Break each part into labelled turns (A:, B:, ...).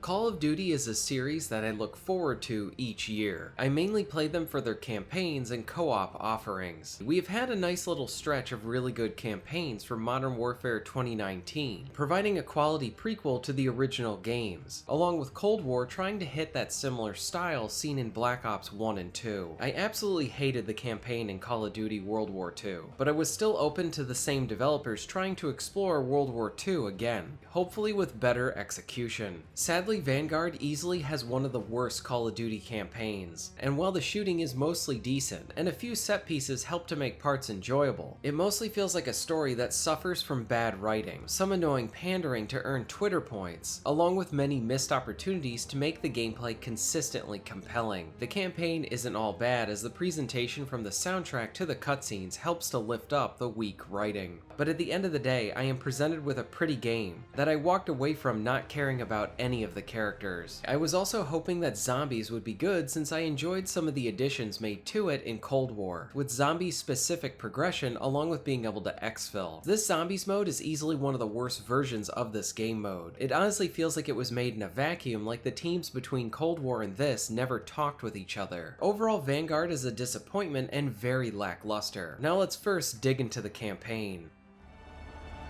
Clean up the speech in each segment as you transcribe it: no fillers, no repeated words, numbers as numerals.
A: Call of Duty is a series that I look forward to each year. I mainly play them for their campaigns and co-op offerings. We have had a nice little stretch of really good campaigns for Modern Warfare 2019, providing a quality prequel to the original games, along with Cold War trying to hit that similar style seen in Black Ops 1 and 2. I absolutely hated the campaign in Call of Duty World War II, but I was still open to the same developers trying to explore World War II again, hopefully with better execution. Sadly, Vanguard easily has one of the worst Call of Duty campaigns, and while the shooting is mostly decent, and a few set pieces help to make parts enjoyable, it mostly feels like a story that suffers from bad writing, some annoying pandering to earn Twitter points, along with many missed opportunities to make the gameplay consistently compelling. The campaign isn't all bad, as the presentation from the soundtrack to the cutscenes helps to lift up the weak writing. But at the end of the day, I am presented with a pretty game that I walked away from not caring about any of the characters. I was also hoping that zombies would be good, since I enjoyed some of the additions made to it in Cold War, with zombies specific progression along with being able to exfil. This zombies mode is easily one of the worst versions of this game mode. It honestly feels like it was made in a vacuum, like the teams between Cold War and this never talked with each other. Overall, Vanguard is a disappointment and very lackluster. Now let's first dig into the campaign.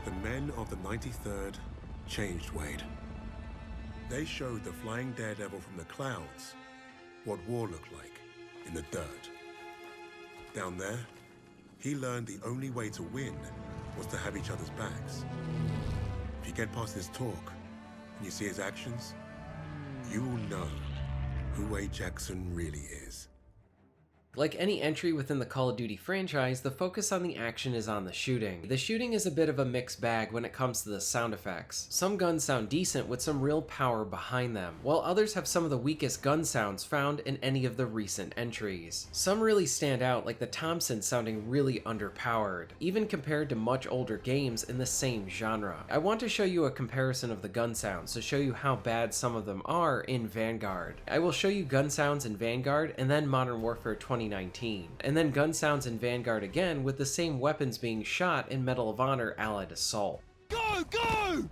B: The men of the 93rd changed Wade. They showed the flying daredevil from the clouds what war looked like in the dirt. Down there, he learned the only way to win was to have each other's backs. If you get past his talk and you see his actions, you will know who Wade Jackson really is.
A: Like any entry within the Call of Duty franchise, the focus on the action is on the shooting. The shooting is a bit of a mixed bag when it comes to the sound effects. Some guns sound decent with some real power behind them, while others have some of the weakest gun sounds found in any of the recent entries. Some really stand out, like the Thompson sounding really underpowered, even compared to much older games in the same genre. I want to show you a comparison of the gun sounds to show you how bad some of them are in Vanguard. I will show you gun sounds in Vanguard and then Modern Warfare 2019, and then gun sounds in Vanguard again with the same weapons being shot in Medal of Honor Allied Assault.
C: Go! Go!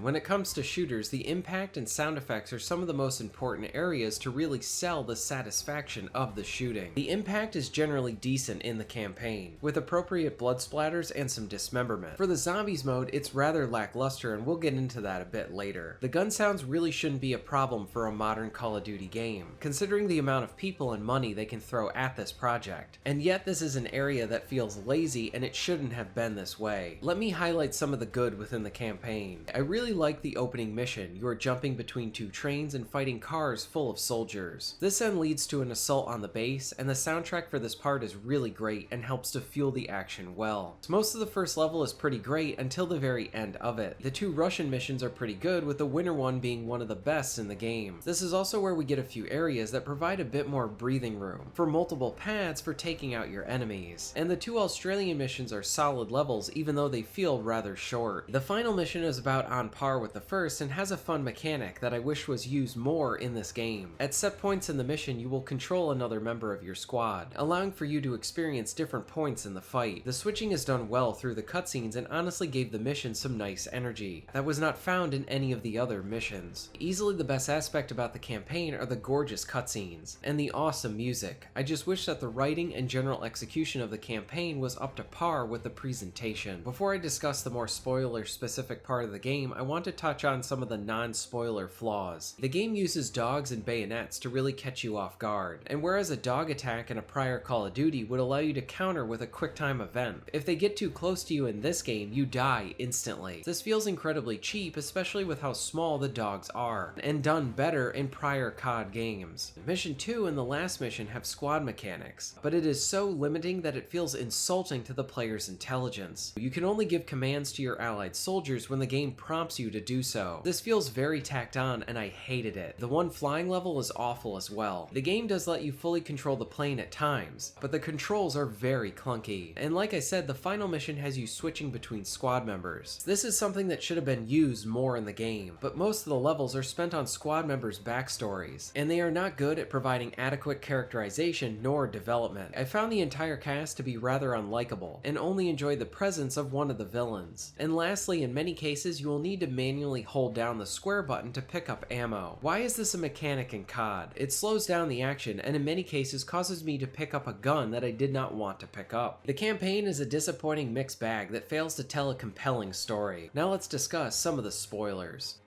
A: When it comes to shooters, the impact and sound effects are some of the most important areas to really sell the satisfaction of the shooting. The impact is generally decent in the campaign, with appropriate blood splatters and some dismemberment. For the zombies mode, it's rather lackluster, and we'll get into that a bit later. The gun sounds really shouldn't be a problem for a modern Call of Duty game, considering the amount of people and money they can throw at this project. And yet this is an area that feels lazy, and it shouldn't have been this way. Let me highlight some of the good within the campaign. I really like the opening mission. You are jumping between two trains and fighting cars full of soldiers. This then leads to an assault on the base, and the soundtrack for this part is really great and helps to fuel the action well. So most of the first level is pretty great until the very end of it. The two Russian missions are pretty good, with the winter one being one of the best in the game. This is also where we get a few areas that provide a bit more breathing room for multiple paths for taking out your enemies. And the two Australian missions are solid levels, even though they feel rather short. The final mission is about on par with the first and has a fun mechanic that I wish was used more in this game. At set points in the mission, you will control another member of your squad, allowing for you to experience different points in the fight. The switching is done well through the cutscenes and honestly gave the mission some nice energy that was not found in any of the other missions. Easily the best aspect about the campaign are the gorgeous cutscenes and the awesome music. I just wish that the writing and general execution of the campaign was up to par with the presentation. Before I discuss the more spoiler specific part of the game, I want want to touch on some of the non-spoiler flaws. The game uses dogs and bayonets to really catch you off guard, and whereas a dog attack in a prior Call of Duty would allow you to counter with a QuickTime event, if they get too close to you in this game, you die instantly. This feels incredibly cheap, especially with how small the dogs are, and done better in prior COD games. Mission 2 and the last mission have squad mechanics, but it is so limiting that it feels insulting to the player's intelligence. You can only give commands to your allied soldiers when the game prompts you to do so. This feels very tacked on and I hated it. The one flying level is awful as well. The game does let you fully control the plane at times, but the controls are very clunky. And like I said, the final mission has you switching between squad members. This is something that should have been used more in the game, but most of the levels are spent on squad members' backstories, and they are not good at providing adequate characterization nor development. I found the entire cast to be rather unlikable, and only enjoyed the presence of one of the villains. And lastly, in many cases, you will need to manually hold down the square button to pick up ammo. Why is this a mechanic in COD? It slows down the action, and in many cases causes me to pick up a gun that I did not want to pick up. The campaign is a disappointing mixed bag that fails to tell a compelling story. Now let's discuss some of the spoilers.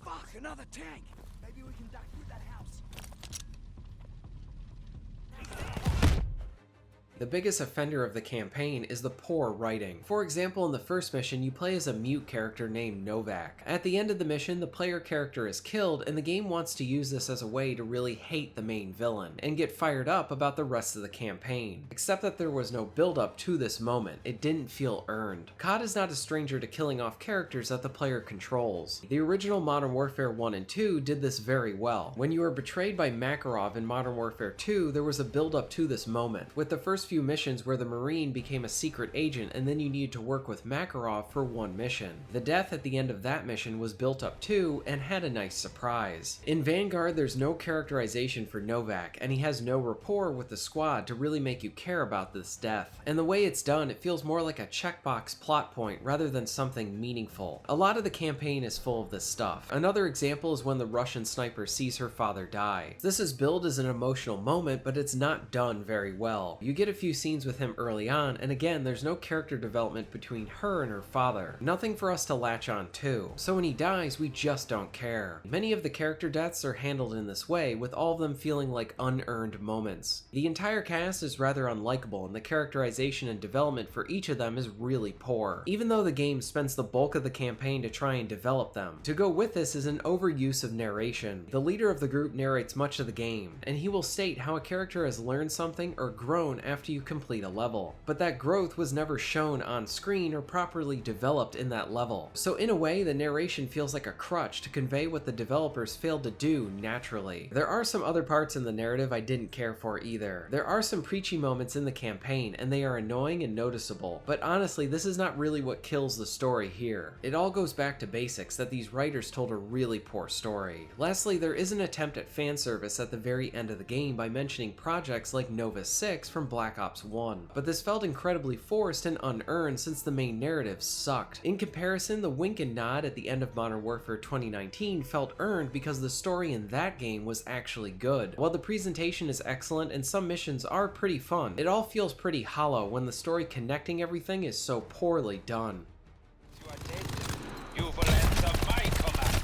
C: Fuck, another tank! Maybe we can duck through that house.
A: The biggest offender of the campaign is the poor writing. For example, in the first mission, you play as a mute character named Novak. At the end of the mission, the player character is killed, and the game wants to use this as a way to really hate the main villain, and get fired up about the rest of the campaign. Except that there was no build-up to this moment. It didn't feel earned. COD is not a stranger to killing off characters that the player controls. The original Modern Warfare 1 and 2 did this very well. When you were betrayed by Makarov in Modern Warfare 2, there was a build-up to this moment, with the first few missions where the Marine became a secret agent and then you needed to work with Makarov for one mission. The death at the end of that mission was built up too and had a nice surprise. In Vanguard, there's no characterization for Novak, and he has no rapport with the squad to really make you care about this death. And the way it's done, it feels more like a checkbox plot point rather than something meaningful. A lot of the campaign is full of this stuff. Another example is when the Russian sniper sees her father die. This is billed as an emotional moment, but it's not done very well. You get a few scenes with him early on, and again, there's no character development between her and her father. Nothing for us to latch on to. So when he dies, we just don't care. Many of the character deaths are handled in this way, with all of them feeling like unearned moments. The entire cast is rather unlikable, and the characterization and development for each of them is really poor, even though the game spends the bulk of the campaign to try and develop them. To go with this is an overuse of narration. The leader of the group narrates much of the game, and he will state how a character has learned something or grown after you complete a level, but that growth was never shown on screen or properly developed in that level. So in a way, the narration feels like a crutch to convey what the developers failed to do naturally. There are some other parts in the narrative I didn't care for either. There are some preachy moments in the campaign, and they are annoying and noticeable, but honestly, this is not really what kills the story here. It all goes back to basics, that these writers told a really poor story. Lastly, there is an attempt at fan service at the very end of the game by mentioning projects like Nova 6 from Black Ops 1, but this felt incredibly forced and unearned since the main narrative sucked. In comparison, the wink and nod at the end of Modern Warfare 2019 felt earned because the story in that game was actually good. While the presentation is excellent and some missions are pretty fun, it all feels pretty hollow when the story connecting everything is so poorly done.
D: You are dead. You will answer my commands.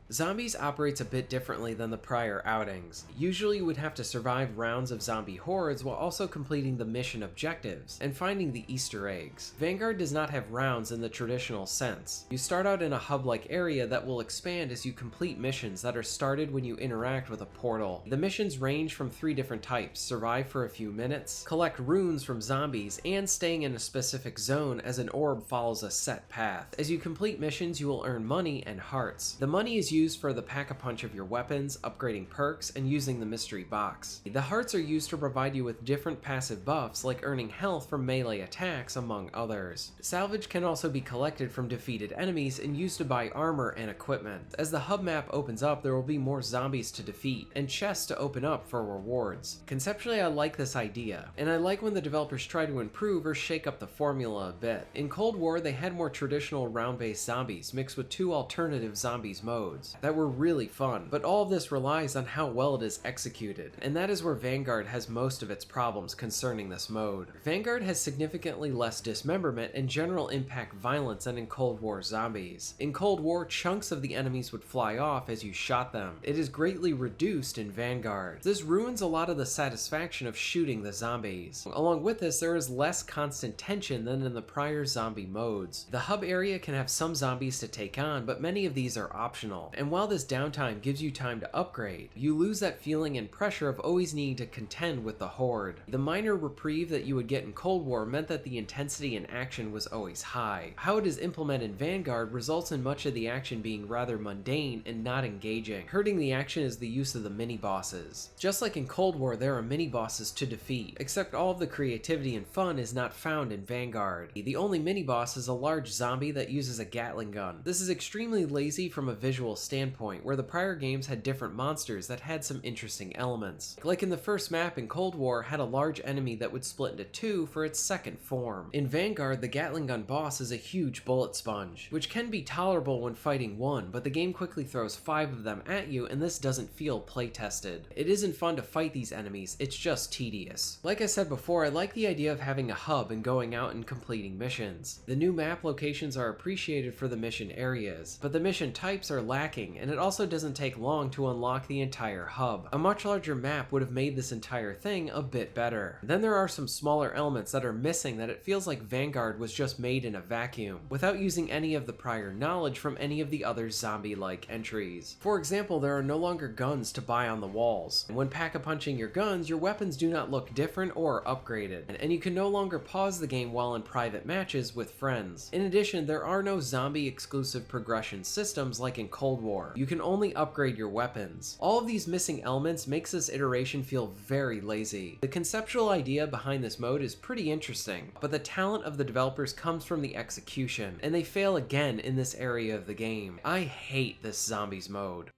A: Zombies operates a bit differently than the prior outings. Usually you would have to survive rounds of zombie hordes while also completing the mission objectives and finding the Easter eggs. Vanguard does not have rounds in the traditional sense. You start out in a hub-like area that will expand as you complete missions that are started when you interact with a portal. The missions range from 3 different types: survive for a few minutes, collect runes from zombies, and staying in a specific zone as an orb follows a set path. As you complete missions, you will earn money and hearts. The money is used for the pack-a-punch of your weapons, upgrading perks, and using the mystery box. The hearts are used to provide you with different passive buffs like earning health from melee attacks, among others. Salvage can also be collected from defeated enemies and used to buy armor and equipment. As the hub map opens up, there will be more zombies to defeat, and chests to open up for rewards. Conceptually, I like this idea, and I like when the developers try to improve or shake up the formula a bit. In Cold War, they had more traditional round-based zombies mixed with 2 alternative zombies modes. that were really fun, but all of this relies on how well it is executed, and that is where Vanguard has most of its problems concerning this mode. Vanguard has significantly less dismemberment and general impact violence than in Cold War zombies. In Cold War, chunks of the enemies would fly off as you shot them. It is greatly reduced in Vanguard. This ruins a lot of the satisfaction of shooting the zombies. Along with this, there is less constant tension than in the prior zombie modes. The hub area can have some zombies to take on, but many of these are optional, and while this downtime gives you time to upgrade, you lose that feeling and pressure of always needing to contend with the horde. The minor reprieve that you would get in Cold War meant that the intensity in action was always high. How it is implemented in Vanguard results in much of the action being rather mundane and not engaging. Hurting the action is the use of the mini-bosses. Just like in Cold War, there are mini-bosses to defeat, except all of the creativity and fun is not found in Vanguard. The only mini-boss is a large zombie that uses a Gatling gun. This is extremely lazy from a visual standpoint, where the prior games had different monsters that had some interesting elements. Like in the first map in Cold War had a large enemy that would split into two for its second form. In Vanguard, the Gatling gun boss is a huge bullet sponge, which can be tolerable when fighting one, but the game quickly throws 5 of them at you and this doesn't feel play-tested. It isn't fun to fight these enemies, it's just tedious. Like I said before, I like the idea of having a hub and going out and completing missions. The new map locations are appreciated for the mission areas, but the mission types are lacking, and it also doesn't take long to unlock the entire hub. A much larger map would have made this entire thing a bit better. Then there are some smaller elements that are missing that it feels like Vanguard was just made in a vacuum, without using any of the prior knowledge from any of the other zombie-like entries. For example, there are no longer guns to buy on the walls, and when pack-a-punching your guns, your weapons do not look different or upgraded, and you can no longer pause the game while in private matches with friends. In addition, there are no zombie-exclusive progression systems like in Cold War. You can only upgrade your weapons. All of these missing elements makes this iteration feel very lazy. The conceptual idea behind this mode is pretty interesting, but the talent of the developers comes from the execution, and they fail again in this area of the game. I hate this zombies mode.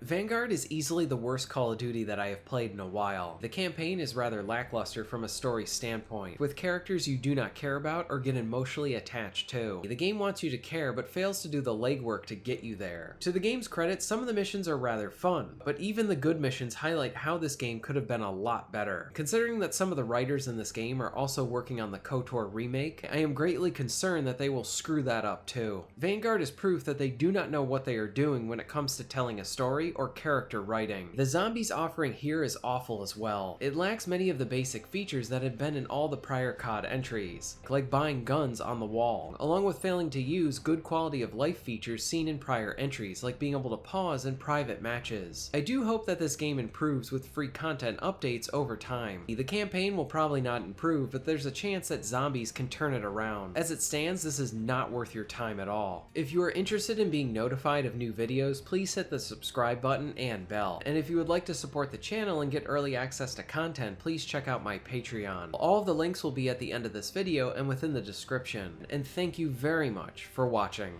A: Vanguard is easily the worst Call of Duty that I have played in a while. The campaign is rather lackluster from a story standpoint, with characters you do not care about or get emotionally attached to. The game wants you to care but fails to do the legwork to get you there. To the game's credit, some of the missions are rather fun, but even the good missions highlight how this game could have been a lot better. Considering that some of the writers in this game are also working on the KOTOR remake, I am greatly concerned that they will screw that up too. Vanguard is proof that they do not know what they are doing when it comes to telling a story or character writing. The zombies offering here is awful as well. It lacks many of the basic features that had been in all the prior COD entries, like buying guns on the wall, along with failing to use good quality of life features seen in prior entries, like being able to pause in private matches. I do hope that this game improves with free content updates over time. The campaign will probably not improve, but there's a chance that zombies can turn it around. As it stands, this is not worth your time at all. If you are interested in being notified of new videos, please hit the subscribe button and bell. And if you would like to support the channel and get early access to content, please check out my Patreon. All of the links will be at the end of this video and within the description. And thank you very much for watching.